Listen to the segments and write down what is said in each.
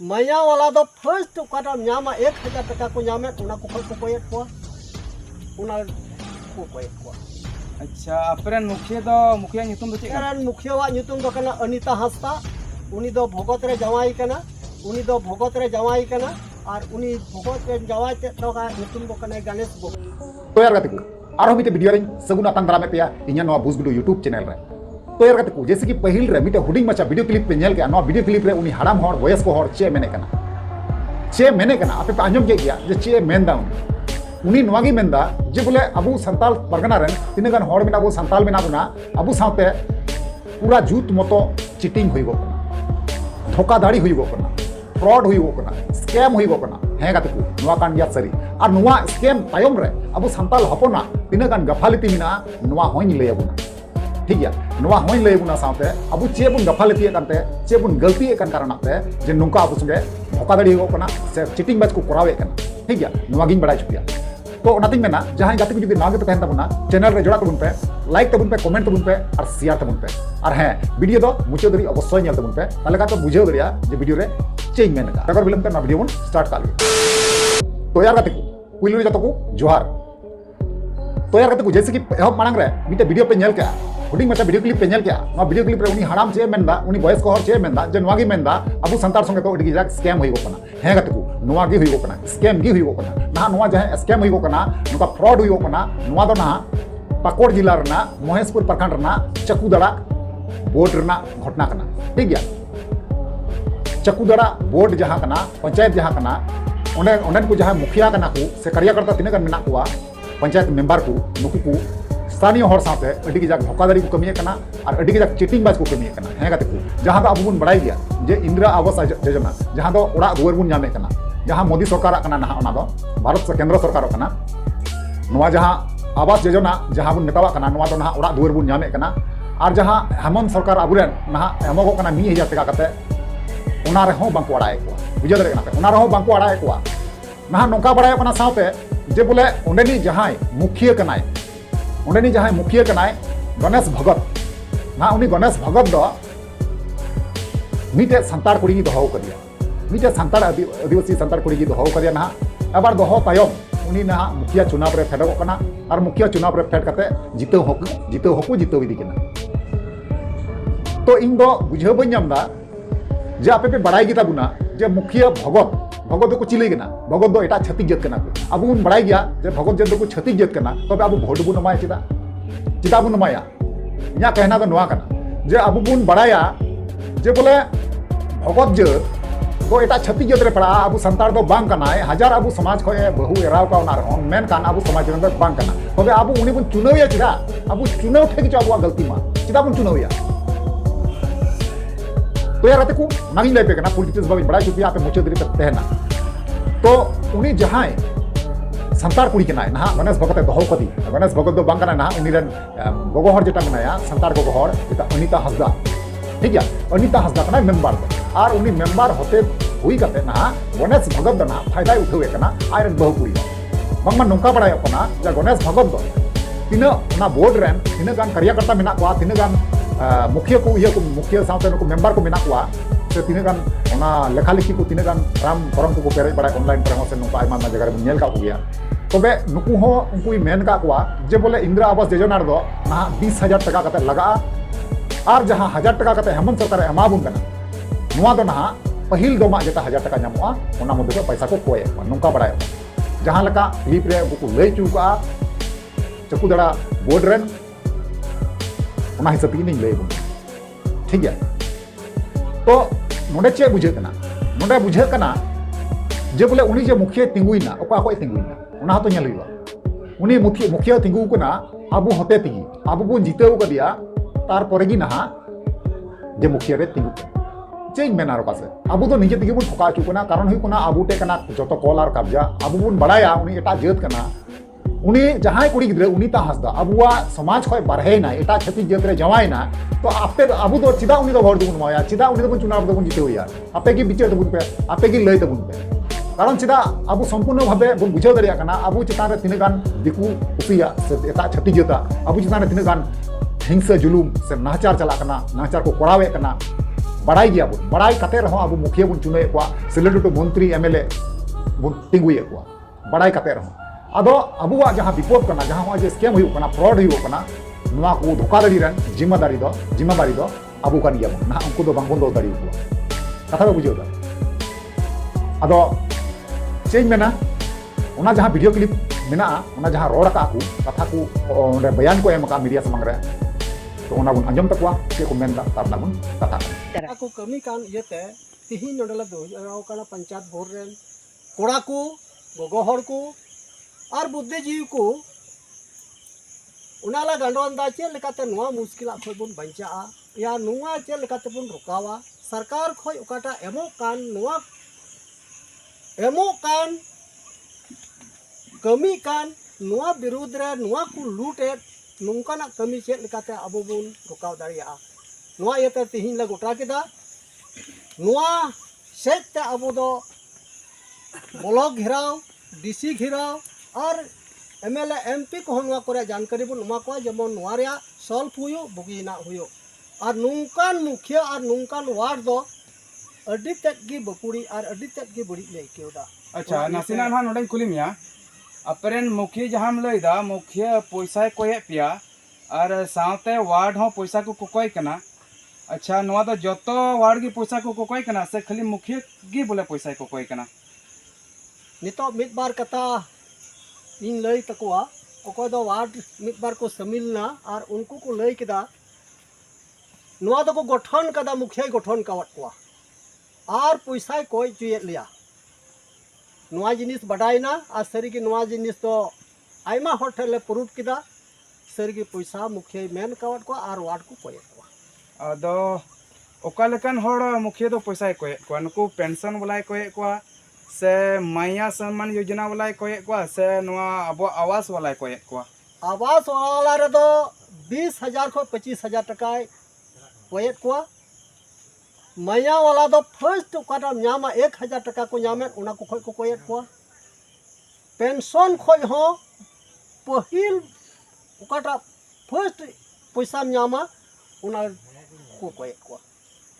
माया वाला दो फर्स्ट उकाटा न्यामा 1000 टका को न्यामे उना को खल को कोयत को उना को कोयत को अच्छा अपरेन मुखिया nyutum do chek कारण मुखिया वा nyutum दो कना अनिता हंसता उनी दो भगत रे जवाई कना उनी दो भगत रे जवाई कना और उनी भगत रे जवाई ते तो का nyutum दो कना गणेश बो तो यार गतिकु आरो मिटे वीडियो रे सगुन आतंग दारा में पेया इन्या नवा बुज गुडू यूट्यूब चैनल रे तो यार गतिकु जैसे कि पहिल रे मिटे हुडिंग मचा वीडियो क्लिप पे नेल के नवा वीडियो क्लिप रे उनी हड़ाम हर वयस को हर चे मेने कना आपे पे आंजम के गया जे चे मेन दा उनी नवा गी मेंदा जे बोले अबु संताल परगना रे तिने गान हर मेना अबु संताल मेना बुना अबु साथे पूरा जूत मतो चिटिंग हुई गो कना धोखाधड़ी हुई गो कना फ्रॉड हुई गो कना स्कैम हुई गो कना हे गतिकु नवा कान गया सरी और नवा स्कैम तायम रे अबु संताल हपना तिने गान गफालिती मिना नवा होइन ले अबुना ठीक है नवा होइन ले अबुना साथे अबु चे बुन गफालिती कानते चे बुन गलती कान कारणाते जे नुका अबु संगे धोखाधड़ी हो कना से चिटिंग बाज को करावे कना ठीक है नवा गिन बड़ा चुकिया तो नातिंग मेना जहां गाते जुदी नागे पे तहन तबना चैनल रे जोड़ा तबुन पे लाइक तबुन पे कमेंट तबुन पे और शेयर तबुन पे और हैं वीडियो दो मुचे दरी अवश्य नेल तबुन पे ताले का तो बुझेव दरिया जे वीडियो रे चेंज मेन का अगर विलंब ना वीडियो बन स्टार्ट कर लिए तो यार गाते को कुइलु जतो को जोहार तो यार गाते को जैसे कि एहब मांग रे मिटे वीडियो पे नेल के हुडिंग मचा वीडियो क्लिप पे नेल के ना वीडियो क्लिप रे उनी हराम चे मेनदा उनी वॉइस को हर चे मेनदा जे नवागी मेनदा अबु संतार संगे तो अडी जाक स्कैम होई गो कना हे गाते को नवागी होई गो कना स्कैम गी होई गो कना ना नवा जहां स्कैम होई गो कना नुका फ्रॉड होई गो कना नवा दो ना पाकोड़ जिला रना महेशपुर प्रखंड रना चकुदड़ा बोर्ड रना घटना कना ठीक है चकुदड़ा बोर्ड जहां कना पंचायत जहां कना ओने ओने को जहां मुखिया कना को से कार्यकर्ता तिने गन मेना को पंचायत मेंबर को नुकु को स्थानीय हर साथे अडी जाक धोखाधड़ी को कमिए कना और अडी जाक चिटिंग बाज को कमिए कना हे गाते को जहां अबु बुन बड़ाई गया जे इंदिरा आवास योजना जहां दो ओड़ा दुआर बुन नामे कना जहां मोदी सरकार कना ना ओना दो भारत से केंद्र सरकार कना नवा जहां आवास योजना जहां बुन मेतावा कना नवा दो ना ओड़ा दुआर बुन नामे कना और जहां हेमंत सरकार अबुरेन ना एमोगो कना 1000 टका कते ओना रे हो बांको अड़ाए को बुझे दरे कना ओना रे हो बांको अड़ाए को ना नोका बड़ाय कना साथे जे बोले ओंडेनी जहां मुखिया कनाय ओंडेनी जहां मुखिया कनाय गणेश भगत ना उनी गणेश भगत दो मिटे संतार कुड़ी दोहो करिया मिटे संतार आदिवासी संतार कुड़ी दोहो करिया ना एबार दोहो तायम उनी ना मुखिया चुनाव रे फेडो कना और मुखिया चुनाव रे फेड कते जितो हकु जितो इदी कना तो इन दो बुझे बन नामदा जे आपे पे बड़ाई गिता बुना जे मुखिया भगत को चिले गना भगत दो एटा छत्तीस जत कना अब बुन बड़ाई गया जे भगत जत को छत्तीस जत कना तबे अब भोट बुन नमाय चिदा बुन नमाया इया कहना तो नवा कना जे अब बुन बड़ाया जे बोले भगत जत तो एटा छत्तीस जत रे पड़ा अब संतार दो बांग कना हजार अब समाज को बहु एराव का ना रहो मेन कान अब समाज रे बांग कना तबे अब उनी बुन चुनावया चिदा अब चुनाव ठेक जो अब गलती मा चिदा बुन चुनावया तो यार को नागिन लाइफ पे पॉलिटिक्स बाबी बड़ा चुकी आप मुचे दरी पे तहना तो उनी जहां संतार कुड़ी के ना गणेश भगत दोहो कदी गणेश भगत दो बांग ना उनी रन गोगोहर जेटा मेनाया संतार गोगोहर जेटा अनिता हंसदा ठीक है अनिता हंसदा कना मेंबर और उनी मेंबर होते हुई करते ना गणेश भगत ना फायदा उठावे कना आयरन बहु कुड़ी बांगमा नोंका बड़ाय कना जे गणेश भगत दो तिना ना बोर्ड रन तिना गान कार्यकर्ता मेना को तिना गान मुखिया को ये को मुखिया साथे को मेंबर को मेना को से तिने गान ओना लेखा लिखी को तिने गान राम फॉर्म को पेरे बड़ा ऑनलाइन प्रमोशन नुका आयमा जगह रे नेल का को गया तबे नुकु हो उनको मेन का को जे बोले इंदिरा आवास योजना दो ना 20,000 टका कते लगा और जहां 1000 टका कते हेमंत सरकार एमा बुन कना नुआ दो ना पहिल दो मा जेता 1000 टका नामोआ ओना मध्य को पैसा को कोए नुका बड़ाय जहां लका क्लिप रे को लई चुका चकुदड़ा बोर्ड रेन ओना हिसाब की नहीं ले ठीक है तो नोडे चे बुझे कना जे बोले उनी जे मुखिया तिंगुइना ओका को तिंगुइना ओना तो नेल हुआ उनी मुखिया तिंगु कना आबु होते तिगी आबु बुन जितेउ कदिया तार परे गी ना जे मुखिया रे तिंगु चेंज मेना रो पासे आबु तो निजे तिगी बुन ठोका चु कना कारण हुई कना आबु टे कना जतो कॉल और कब्जा आबु बुन बड़ाया उनी एटा जेत कना उनी जहां कुड़ी गिद्रे उनीता हंसदा अबुआ समाज खय बारहे ना एटा छत्तीस जत रे जवाय ना तो आपे अबु तो चिदा उनी तो भोट दुन माया चिदा उनी तो चुनाव दबुन जिते होया आपे की बिचे दबुन पे आपे की लय दबुन पे कारण चिदा अबु संपूर्ण भाबे बुन बुझाव दरिया कना अबु चितान रे तिने गान दिकु उसिया से एटा छत्तीस जता अबु चितान रे तिने गान हिंसा जुलुम से नाचार चला कना नाचार को कोड़ावे कना बड़ाई गया बन बड़ाई कते रहो अब मुखिया बन चुने को सिलेक्ट मंत्री एमएलए बन तिंगुए को बड़ाई कते रहो अदो अबुआ जहां विपद कना जहां हो जे स्कैम हुई कना फ्रॉड हुई कना नुआ को धोखाधड़ी रन जिम्मेदारी दो अबु कान गया ना उनको दो बांगबन दो दाड़ी को कथा को बुझो अदो चेंज मेना उना जहां वीडियो क्लिप मेना उना जहां रोड का को कथा को बयान को एम का मीडिया समंग रे तो उना बन अंजम तकवा के को मेनदा ताबना बन कथा को कमी कान इयते तिहि नडला दो राव काना पंचायत भोर रेन कोड़ा को गोगो हर को और बुद्धिजीवी को उनाला गंडोंदा चे लेकाते नुआ मुश्किला खय बन बंचा या नुआ चे लेकाते बन रोकावा सरकार खय उकाटा एमो कान कमी कान नुआ विरुद्ध रे नुआ को लूटे नुकाना कमी चे लेकाते अबो बन रोकाव दाड़िया नुआ इयते तिहिन ला गोटा केदा नुआ सेते अबो दो ब्लॉक घेराव डीसी घेराव और एमएलए एमपी को जानकारी बन को जेमन सल्व हुयो बुगीना हुयो और नुकान मुखिया और नुकान वार्ड दो अडी तेज गी बकुड़ी और अडी तेज गी बड़ी ले केदा अच्छा नासिना ना नोडे कुली मिया अपरेन मुखिया जहां लैदा मुखिया पैसा कोये पिया और साथे वार्ड हो पैसा को कोय कना अच्छा नवा दो जतो वार्ड की पैसा को कोय कना से खाली मुखिया गी बोले पैसा को कोय कना नितो मिद बार कथा इन लई तकवा अको दो वार्ड मिद बार को शामिल ना और उनको को लई केदा नुआ दो को गठन कदा मुखिया गठन कावट कोआ और पैसा कोई चुए लिया नुआ जिनिस बडाइना और सरी की नुआ जिनिस तो आइमा हर ठेले प्रूफ केदा सरी की पैसा मुखिया मेन कावट को और वार्ड को कोय कोआ अदो ओका लेकन हर मुखिया दो पैसा कोय को नुको पेंशन वाला कोय को से माया सम्मान योजना वाला कोय को से नुआ अब आवास वाला कोय को आवास वाला रे दो 20,000 को 25,000 टका कोय को माया वाला दो फर्स्ट काटा न्यामा 1,000 टका को न्यामे उना को कोय को पेंशन खोय हो पहिल काटा फर्स्ट पैसा न्यामा उना को कोय को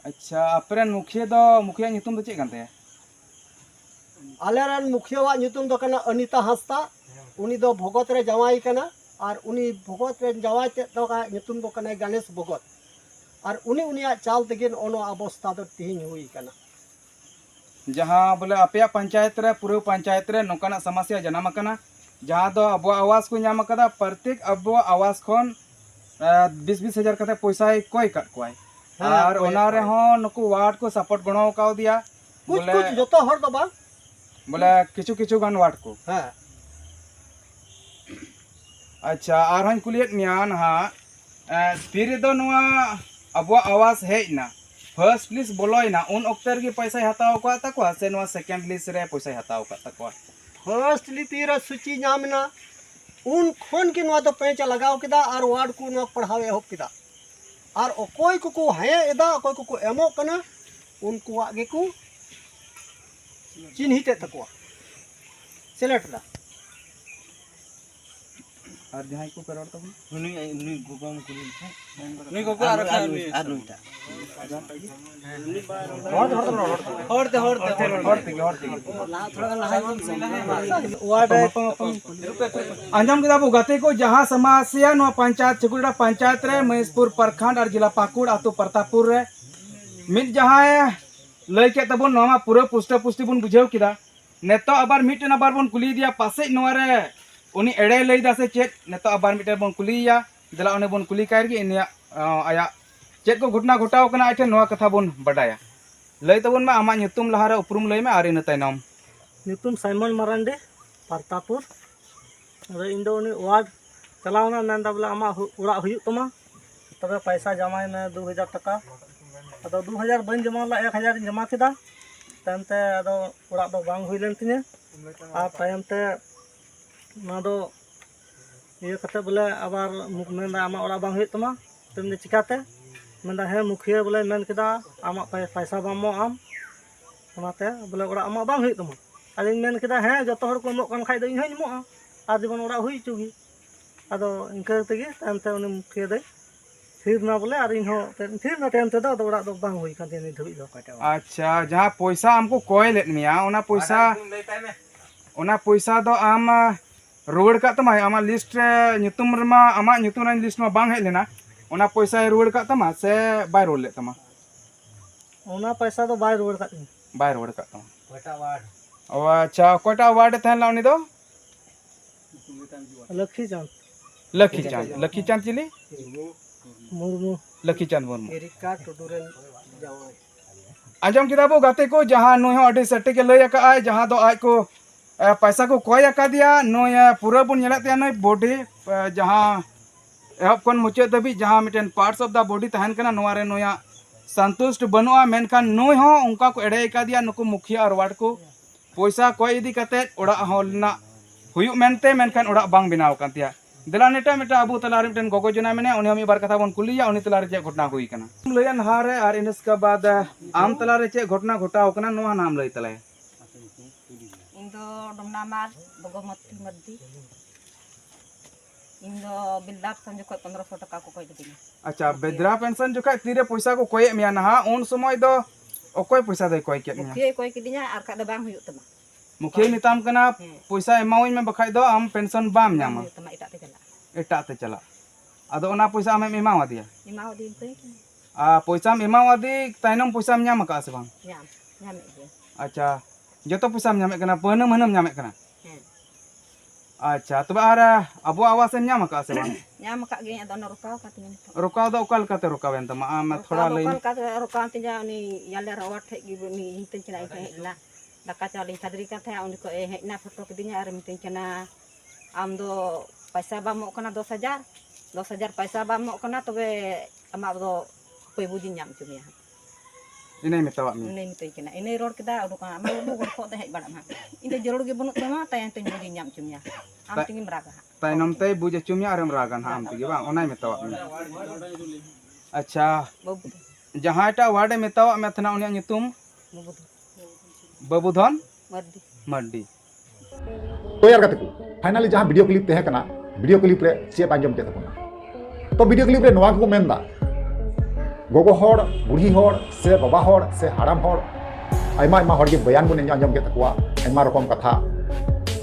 अच्छा अपरेन मुखिया नितुम दो चे कानते आलेरन मुखिया नितुम दो कना अनिता हंसता उनी दो भगत रे जवाई कना और उनी भगत रे जवाई ते दो का नितुम दो कना गणेश भगत और उनी चाल तेगिन ono अवस्था दो तिहिन हुई कना जहां बोले अपया पंचायत रे पूरे पंचायत रे नोकाना समस्या जनाम कना जहां दो अब आवास को नाम कदा प्रत्येक अब आवास खन 20,000 कते पैसा कोई कट कोई और ओना रे हो नको वार्ड को सपोर्ट गणो काव दिया कुछ जतो हर दो बा बोले किछु गान वार्ड को हां अच्छा और हम कुलियत मियान हा फिर दो नुआ अब आवास है ना फर्स्ट प्लीज बोलोय ना उन अक्तर की पैसा हताव को तको से नुआ सेकंड लिस्ट रे पैसा हताव को तको फर्स्ट लिस्ट रे सूची नामना उन खोन की नुआ तो पैसा लगाव केदा और वार्ड को नुआ पढ़ावे हो केदा और कोई को है एदा कोई को एमो कना उनको आगे को चिन्हित तको सेलेक्ट दा और जहां को करवर तब नुई गोगम कुली नुई गोगो और नुईटा हरते अंजम के गते को जहां समस्या नो पंचायत चिकुड़ा पंचायत रे महेशपुर प्रखंड और जिला पाकुड़ आतो प्रतापपुर रे मिट जहां लय के तबन नोमा पूरा पुष्टि बन बुझाव किदा नेतो आबार मिटन आबार बन कुली दिया पासे नोवा रे उनी एड़े लय दा से चेक नेतो आबार मिटन बन कुलिया दला ओने बन कुली कायर गे इनिया आया चेक को घटना घटाव कना आठे नोवा कथा बन बडाया लय तबन मा आमा nyutum लहारे उपरुम लय में आरे न तायनम nyutum साइमन मारांडे प्रतापपुर रे इंदो उनी वार्ड चलावना नंदा बोला आमा उड़ा हुयु तमा तबे पैसा जमाय में 2000 टका अदो 2000 बन जमा ला 1000 जमा केदा तनते अदो उड़ा दो बांग हुई लेन तिने आ तायमते ना दो ये कते बोले आबार मुकमेंदा आमा उड़ा बांग हुयु तमा तुमने चिकाते मेंदा है मुखिया बोले मेन केदा आमा पैसा बामो आम ओनाते बोले उड़ा आमा बांग हुयु तमा आलिन मेन केदा है जतो हर को एमो कान खाइ दो इन हई मोआ आ जीवन उड़ा हुई चुगी अदो इनके तेगे तानते उनी मुखिया दे फिर ना बोले और इन फिर ना टाइम तेदा तो उड़ा दो बांग हुई kan ni धुई दो अच्छा जहाँ पैसा हमको कोई लेट मिया ओना पैसा दो आम रुआड़ का तमा आमा लिस्ट रे nyutum रमा आमा nyutum रे लिस्ट में बांग हेज लेना ओना पैसा रुआड़ का तमा से बाय रुआड़ ले तमा ओना पैसा तो बाय रुआड़ का बाय रुआड़ का तमा कोटा वार्ड ओ अच्छा कोटा वार्ड तहला उनी दो लखी चांद चिली मुर्मू लखी चांद मुर्मू एरिका टुडुरेन जावाई आजम किदा बो गाते को जहाँ नुई हो अडी सटे के लय का जहाँ दो आज को पैसा को कोय का दिया नुई पूरा बुन नेला ते नुई बॉडी जहाँ एहब कन मुचे दबी जहाँ mitten parts of the body तहन कना नोआ रे नोया संतुष्ट बनुआ मेनखान नुई हो उनका को एड़े का दिया नुकु मुखिया और वार्ड को पैसा कोय इदी कते ओड़ा होलना हुयु मेनते मेनखान ओड़ा बांग बिनाव kan tia दला नेटा मेटा अबू तलारे मिटन गोगो जना मेने उनी हम एक बार कथा बन कुलिया उनी तलारे चे घटना हुई कना लयन हारे और इनसका बाद आम तलारे चे घटना घटाव कना नोआ नाम लय तलाय इंदो डमनामार बगमती मद्दी इंदो बिल्डर संजो को 1500 टका को कोई दिनी अच्छा बेदरा पेंशन जो तीरे पैसा को कोय मिया ना उन समय दो ओकोय पैसा दे कोय के मुखिया कोई किदिया आर का बांग हुयु तमा मुखिया निताम कना पैसा एमाउन में बखाय दो आम पेंशन बाम न्यामा तमा एटा ते चला अदो ओना पैसा हम एमावा दिया एमाव दिन पे पैसा हम एमावा दी ताइनम पैसा हम न्याम का से बांग न्याम अच्छा जतो पैसा हम न्याम कना पहनम मनम न्याम कना अच्छा तबे आर अबो आवास न्याम का से बांग न्याम का गे अदो रोकाव का तिन रोकाव दो ओकल कते रोकावेन तमा आम थोड़ा लई ओकल का रोकाव तिजा उनी याले रवाट थे गी उनी हितन चना हेला दाका चाली खादरी का थे उनी को हेना फोटो किदिया आर मितिन चना आम दो पैसा बामो कना 10,000 पैसा बामो कना तबे अमा दो कोई बुझी ᱧᱟᱢ चुमिया इने मेतावा मी इने मितई कना इने रोड केदा उडुका अमा बो गो दे हेज बड़ा मा इने जरूर गे बनुत तमा ताय तई बुझी ᱧाम चुमिया आम तिंगिम रागा ताइनम तई बुझे चुमिया आरम रागन हम तिगे बा ओनाय मेतावा मी अच्छा जहां एटा वार्ड मेतावा मे थना उनिया nyutum बबुधन मर्डी तो यार कते फाइनली जहां वीडियो क्लिप तहे कना वीडियो क्लिप रे चे आंजम के तबना तो वीडियो क्लिप रे नवा को मेनदा गोगो होड़ बुढ़ी होड़ से बाबा होड़ से हाराम होड़ आयमा आयमा होड़ के बयान बुन आंजम के तकवा आयमा रकम कथा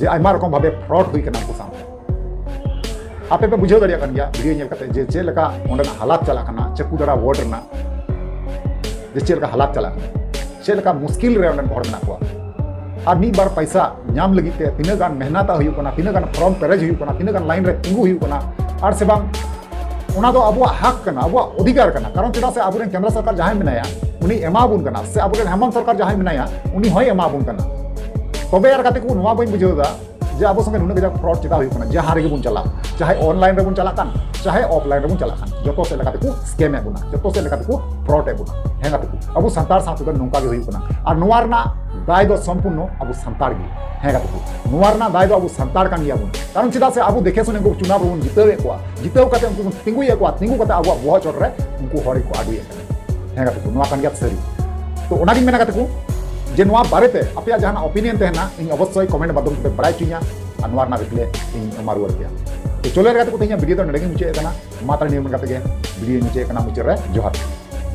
जे आयमा रकम भाबे फ्रॉड हुई कना को सामने आपे पे बुझाव दरिया कन गया वीडियो नेल कते जे चे लका ओंडना हालात चला कना चकुदरा वार्ड रना जे चे लका हालात चला चे लका मुश्किल रे ओंडन होड़ ना को और मी बार पैसा नाम लगी ते तीना गान मेहनत हुई कना तीना गान फॉर्म पेरेज हुई कना तीना गान लाइन रे तिंगु हुई कना और से बांग ओना दो अबो हक कना अबो अधिकार कना कारण चेदा से अबुरेन केंद्र सरकार जहां मिनाया उनी एमाबुन कना से अबुरेन हेमंत सरकार जहां मिनाया उनी होय एमाबुन कना तबे यार कते को नवा बइन बुझेदा जे अबो संगे नुने गजा फ्रॉड चेदा हुई कना जहां रे बुन चला चाहे ऑनलाइन रे बुन चला कान चाहे ऑफलाइन रे बुन चला कान जतो से लगा को स्कैम है बुना जतो से लगा को फ्रॉड है बुना हेंगा को अबो संतार साथ तो नोका गे हुई कना और नोवारना दाय दो संपूर्ण अबो संतार गे हेंगा को नोवारना दाय दो अबो संतार कान गिया बुन कारण चेदा से अबो देखे सुने को चुनाव बुन जितेवे को जितेव कते उनको तिंगुये को तिंगु कते अबो बहुत चोट रे उनको हरि को आडुये हेंगा को नोवा कान गिया सरी तो ओनागी मेना कते को जे नोवा बारेते अपया जहां ओपिनियन तेना इन अवश्य कमेंट माध्यम ते बड़ाई चुनिया अनवार ना रिप्ले इन मारुवर गया तो चलो रे कते को तेना वीडियो तो नडेगे मुचे कना मात्र नियम कते गे वीडियो मुचे कना मुचे रे जोहार